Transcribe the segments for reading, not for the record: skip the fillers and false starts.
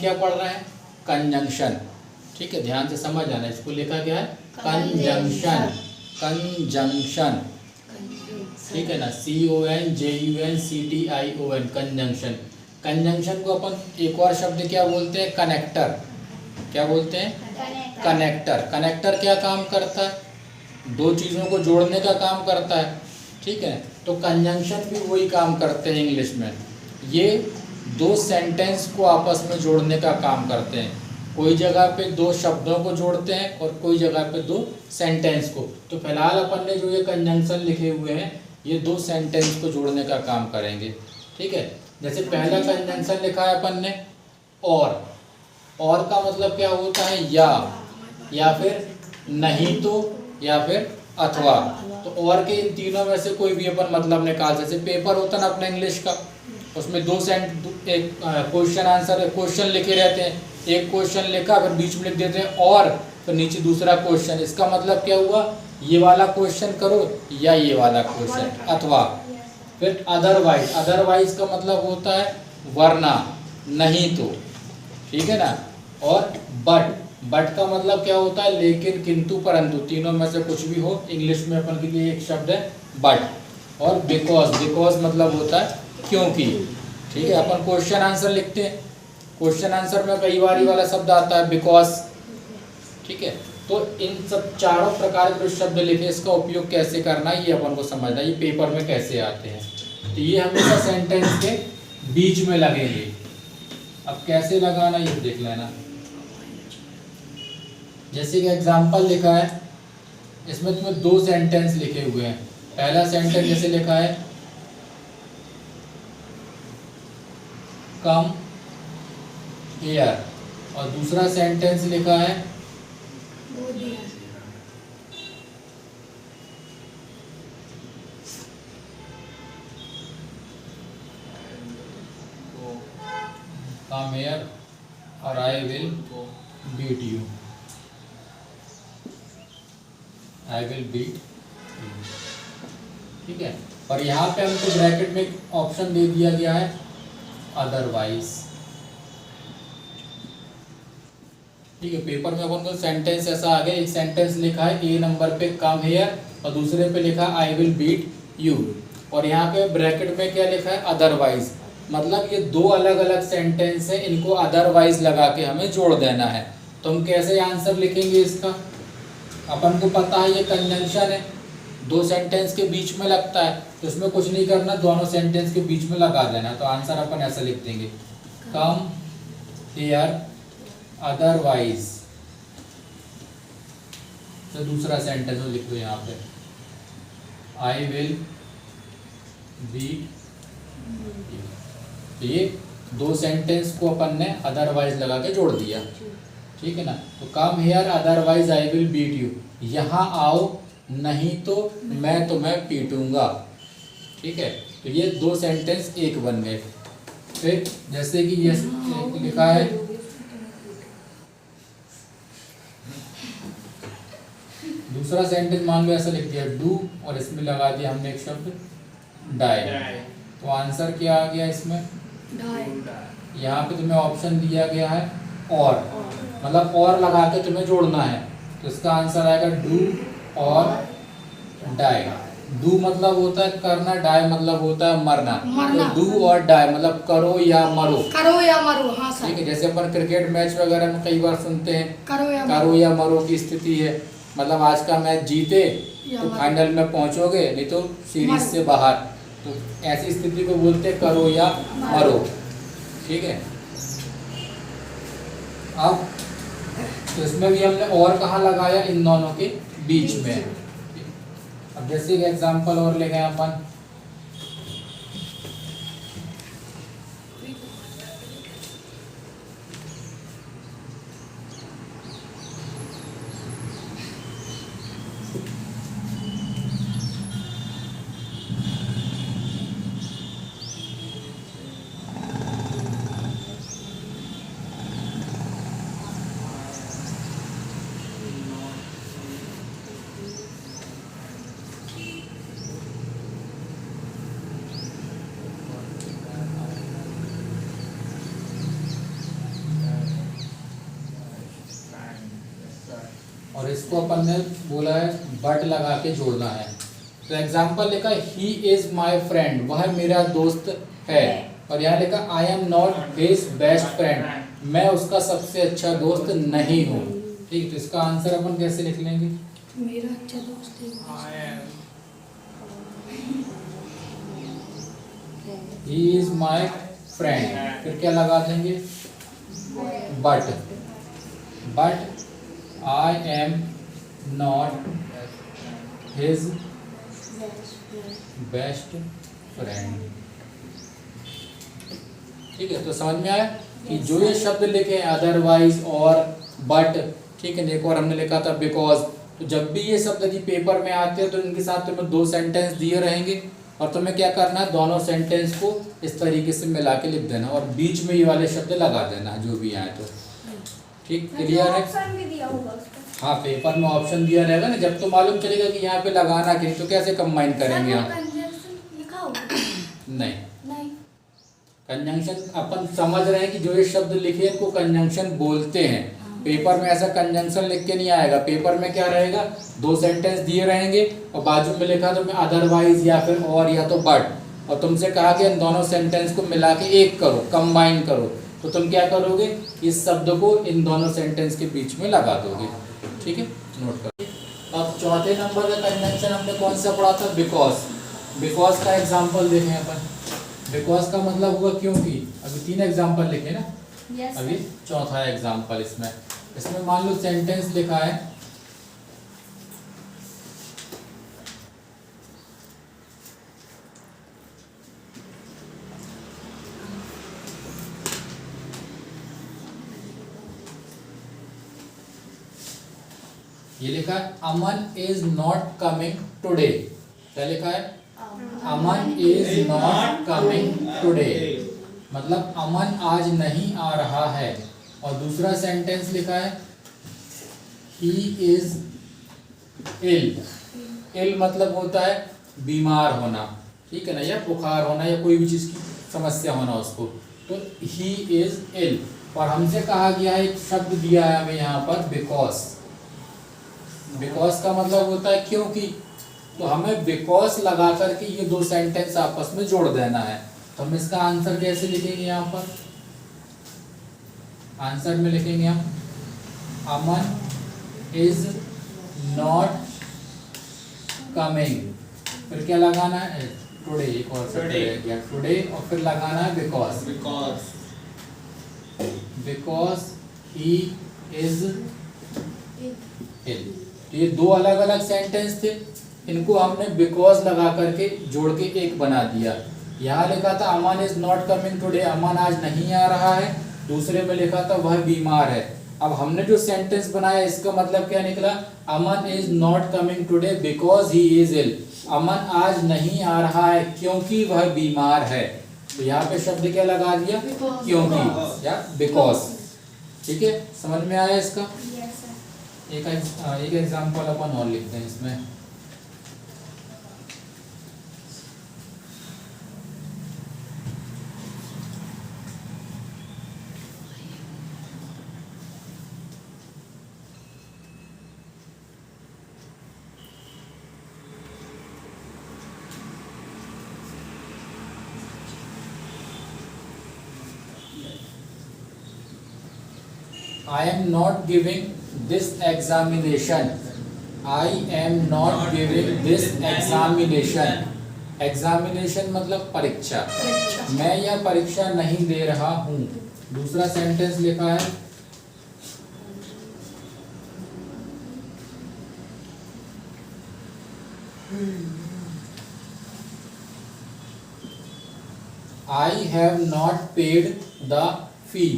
क्या पढ़ रहे हैं? कंजंक्शन। ठीक है, ध्यान से समझ आना, इसको लिखा गया है कंजंक्शन। कंजंक्शन, ठीक है ना, CONJUNCTION, कंजंक्शन। कंजंक्शन को अपन एक और शब्द क्या बोलते हैं? कनेक्टर। क्या बोलते हैं? कनेक्टर। कनेक्टर क्या काम करता है? दो चीज़ों को जोड़ने का काम करता है। ठीक है, तो कंजंक्शन भी वही काम करते हैं इंग्लिश में। ये दो सेंटेंस को आपस में जोड़ने का काम करते हैं। कोई जगह पे दो शब्दों को जोड़ते हैं और कोई जगह पे दो सेंटेंस को। तो फिलहाल अपन ने जो ये कंजंक्शन लिखे हुए हैं, ये दो सेंटेंस को जोड़ने का काम करेंगे। ठीक है, जैसे पहला कंजंक्शन लिखा है अपन ने और का मतलब क्या होता है? या फिर नहीं तो, या फिर अथवा। तो और के इन तीनों में से कोई भी अपन मतलब निकाल। जैसे पेपर होता है ना अपना इंग्लिश का, उसमें एक क्वेश्चन आंसर क्वेश्चन लिखे रहते हैं। एक क्वेश्चन लिखा, फिर बीच में लिख देते हैं और, फिर नीचे दूसरा क्वेश्चन। इसका मतलब क्या हुआ? ये वाला क्वेश्चन करो या ये वाला क्वेश्चन, अथवा। फिर अदरवाइज। अदरवाइज का मतलब होता है वरना, नहीं तो। ठीक है ना। और बट का मतलब क्या होता है? लेकिन, किंतु, परंतु। तीनों में से कुछ भी हो। इंग्लिश में अपन के लिए एक शब्द है बट। और बिकॉज मतलब होता है क्योंकि। ठीक है, अपन क्वेश्चन आंसर लिखते हैं, क्वेश्चन आंसर में कई बार ये वाला शब्द आता है बिकॉज। ठीक है, तो इन सब चारों प्रकार के शब्द लिखे, इसका उपयोग कैसे करना है ये अपन को समझना, ये पेपर में कैसे आते हैं। तो ये हमेशा सेंटेंस के बीच में लगेंगे। अब कैसे लगाना ये देख लेना। जैसे कि एग्जाम्पल लिखा है, इसमें तुम्हें दो सेंटेंस लिखे हुए हैं। पहला सेंटेंस जैसे लिखा है कम हियर, और दूसरा सेंटेंस लिखा है कम हियर और I will beat you. I will beat. ठीक है, और यहाँ पे हमको ब्रैकेट में एक ऑप्शन दे दिया गया है अदरवाइज। ठीक है, पेपर में अपन को सेंटेंस ऐसा आ गया, एक सेंटेंस लिखा है ए नंबर पे कम हियर और दूसरे पे लिखा आई विल बीट यू, और यहाँ पे ब्रैकेट में क्या लिखा है? अदरवाइज। मतलब ये दो अलग अलग सेंटेंस है, इनको अदरवाइज लगा के हमें जोड़ देना है। तो हम कैसे आंसर लिखेंगे इसका? अपन को पता है ये कंजंक्शन है, दो सेंटेंस के बीच में लगता है, तो इसमें कुछ नहीं करना, दोनों सेंटेंस के बीच में लगा देना। तो आंसर अपन ऐसा लिख देंगे कम हियर अदरवाइज। तो दूसरा सेंटेंस लिख दो यहाँ पे आई विल बीट। तो ये दो सेंटेंस को अपन ने अदरवाइज लगा के जोड़ दिया। ठीक है ना। तो come here otherwise I will beat you, यहाँ आओ नहीं तो मैं तुम्हें पीटूंगा। ठीक है, तो ये दो सेंटेंस एक बन गए। फिर जैसे कि ये लिखा है दूसरा सेंटेंस, मान लो ऐसा लिख दिया डू और इसमें लगा दिया हमने एक शब्द डाई। तो आंसर क्या आ गया इसमें? यहाँ पे तुम्हें ऑप्शन दिया गया है और, मतलब और लगा के तुम्हें जोड़ना है। तो इसका आंसर आएगा डू और डाई। डू मतलब होता है करना, डाई मतलब होता है मरना। तो डू और डाई मतलब करो या मरो। करो या मरो, हाँ सर। ठीक है, जैसे अपन क्रिकेट मैच वगैरह में कई बार सुनते हैं करो या मरो की स्थिति है। मतलब आज का मैच जीते तो फाइनल में पहुंचोगे, नहीं तो सीरीज से बाहर। तो ऐसी स्थिति को बोलते हैं करो या मरो। ठीक है, अब तो इसमें भी हमने और कहाँ लगाया? इन दोनों के बीच में। अब जैसे एक एग्जांपल और ले गए अपन, इसको अपन ने बोला है बट लगा के जोड़ना है। तो एग्जाम्पल लिखा ही इज माई फ्रेंड, वह मेरा दोस्त है, और यहाँ लिखा I am not his best friend, मैं उसका सबसे अच्छा दोस्त नहीं हूँ। ठीक, तो इसका आंसर अपन कैसे लिख लेंगे? मेरा अच्छा दोस्त है ही इज माई फ्रेंड, फिर क्या लगा देंगे? But I am not his best friend. ठीक है, तो समझ में आया कि जो ये शब्द लिखे हैं अदरवाइज और बट, ठीक है, एक और हमने लिखा था बिकॉज, तो जब भी ये शब्द यदि पेपर में आते हैं तो इनके साथ तुम्हें दो सेंटेंस दिए रहेंगे और तुम्हें क्या करना है, दोनों सेंटेंस को इस तरीके से मिला के लिख देना और बीच में ये वाले शब्द लगा देना जो भी आए। तो ठीक, क्लियर है? ऑप्शन भी दिया होगा उसका। हाँ, पेपर में ऑप्शन दिया रहेगा ना, जब तो मालूम चलेगा कि यहाँ पे लगाना कि तो कैसे कंबाइन करेंगे हम? लिखा होगा? नहीं, नहीं, कंजंक्शन अपन समझ रहे हैं कि जो ये शब्द लिखे इनको कंजंक्शन बोलते हैं। पेपर में ऐसा कंजंक्शन लिख के नहीं आएगा, पेपर में क्या रहेगा, दो सेंटेंस दिए रहेंगे और बाजू में लिखा तो मैं अदरवाइज या फिर और या तो बट, और तुमसे कहा कि इन दोनों सेंटेंस को मिला के एक करो, कंबाइन करो, तो तुम क्या करोगे, इस शब्द को इन दोनों सेंटेंस के बीच में लगा दोगे। ठीक है, नोट करो। अब चौथे नंबर का कंजंक्शन हमने कौन सा पढ़ा था? बिकॉज। बिकॉज का एग्जाम्पल देखें अपन। बिकॉज का मतलब हुआ क्योंकि। अभी 3 एग्जाम्पल लिखे ना, yes, अभी चौथा एग्जाम्पल इसमें मान लो सेंटेंस लिखा है ये लिखा है अमन इज नॉट कमिंग टुडे। क्या लिखा है? अमन इज नॉट कमिंग टुडे, मतलब अमन आज नहीं आ रहा है। और दूसरा सेंटेंस लिखा है ही इज इल। इल मतलब होता है बीमार होना, ठीक है ना, या बुखार होना या कोई भी चीज़ की समस्या होना उसको, तो ही इज इल। और हमसे कहा गया है, एक शब्द दिया है हमें यहाँ पर बिकॉज। बिकॉज का मतलब होता है क्योंकि, तो हमें बिकॉज लगा करके ये दो सेंटेंस आपस में जोड़ देना है। तो हम इसका आंसर कैसे लिखेंगे? यहाँ पर आंसर में लिखेंगे हम अमन इज नॉट कमिंग, फिर क्या लगाना है? टुडे, एक और टुडे, और फिर लगाना है because. Because he is ill. तो ये दो अलग अलग सेंटेंस थे, इनको हमने बिकॉज लगा करके जोड़ के एक बना दिया। यहाँ लिखा था अमन इज नॉट कमिंग टुडे, अमन आज नहीं आ रहा है। दूसरे में लिखा था वह बीमार है। अब हमने जो सेंटेंस बनाया इसका मतलब क्या निकला? Aman is not coming today because he is ill. Aman आज नहीं आ रहा है क्योंकि वह बीमार है। तो यहाँ पे शब्द क्या लगा दिया? क्योंकि या बिकॉज। ठीक है, समझ में आया इसका? एक एग्जाम्पल अपन और लिखते हैं इसमें। I am not giving this examination. I am not giving this examination. Examination मतलब परीक्षा। मैं यह परीक्षा नहीं दे रहा हूँ। दूसरा सेंटेंस लिखा है I have not paid the fee,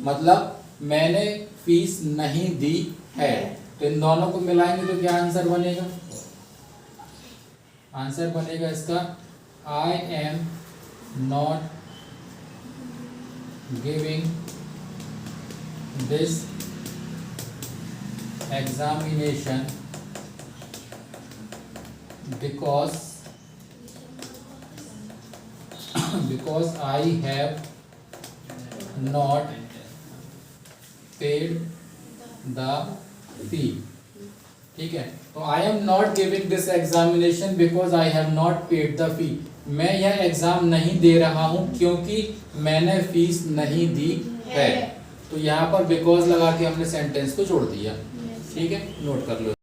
मतलब मैंने फीस नहीं दी है। तो इन दोनों को मिलाएंगे तो क्या आंसर बनेगा? आंसर बनेगा इसका I am not giving this examination because I have not paid the fee। ठीक है। तो I am not giving this examination because I have not paid the fee. मैं यह एग्जाम नहीं दे रहा हूँ क्योंकि मैंने फीस नहीं दी है। तो यहाँ पर बिकॉज लगा के हमने सेंटेंस को जोड़ दिया। ठीक है, नोट कर लो।